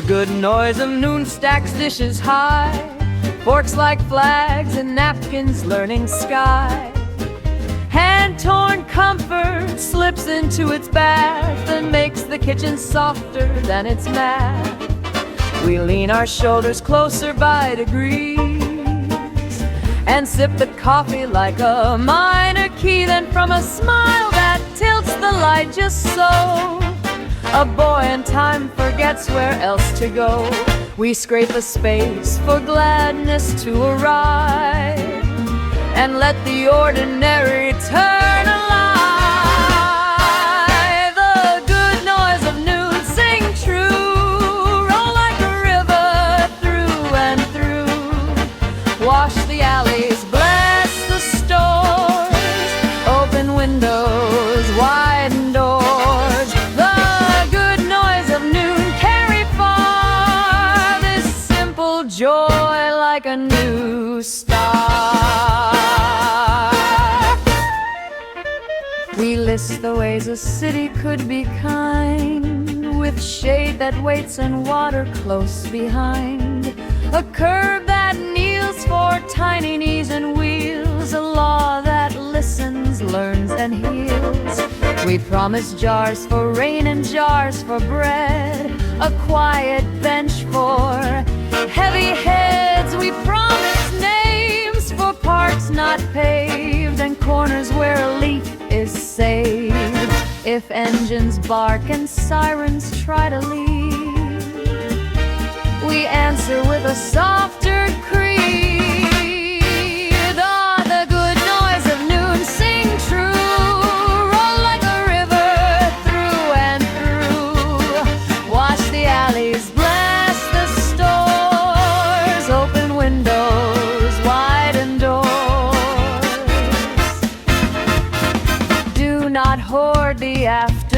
The good noise of noon stacks dishes high, forks like flags and napkins learning sky. Hand-torn comfort slips into its bath and makes the kitchen softer than its mat. We lean our shoulders closer by degrees and sip the coffee like a minor key. Then from a smile that tilts the light just so, a boy in time forgets where else to go. We scrape a space for gladness to arrive and let the ordinary turn alive. The good noise of noon sing true, roll like a river through and through. Wash the alleys, bless the stores, open windows, widen doors. The good noise of noon carry far this simple joy like a new star. We list the ways a city could be kind, with shade that waits and water close behind, a curb that kneels for tiny knees and wheels, a law that listens, learns, and heals. We promise jars for rain and jars for bread, a quiet bench for heavy heads. We promise names for parks not paved and corners where a leaf is saved. If engines bark and sirens try to leave, we answer with a softer creed. The good noise of noon sing true, roll like a river through and through. Wash the alleys, bless the stores, open windows, widen doors. Do not hoard the afternoon,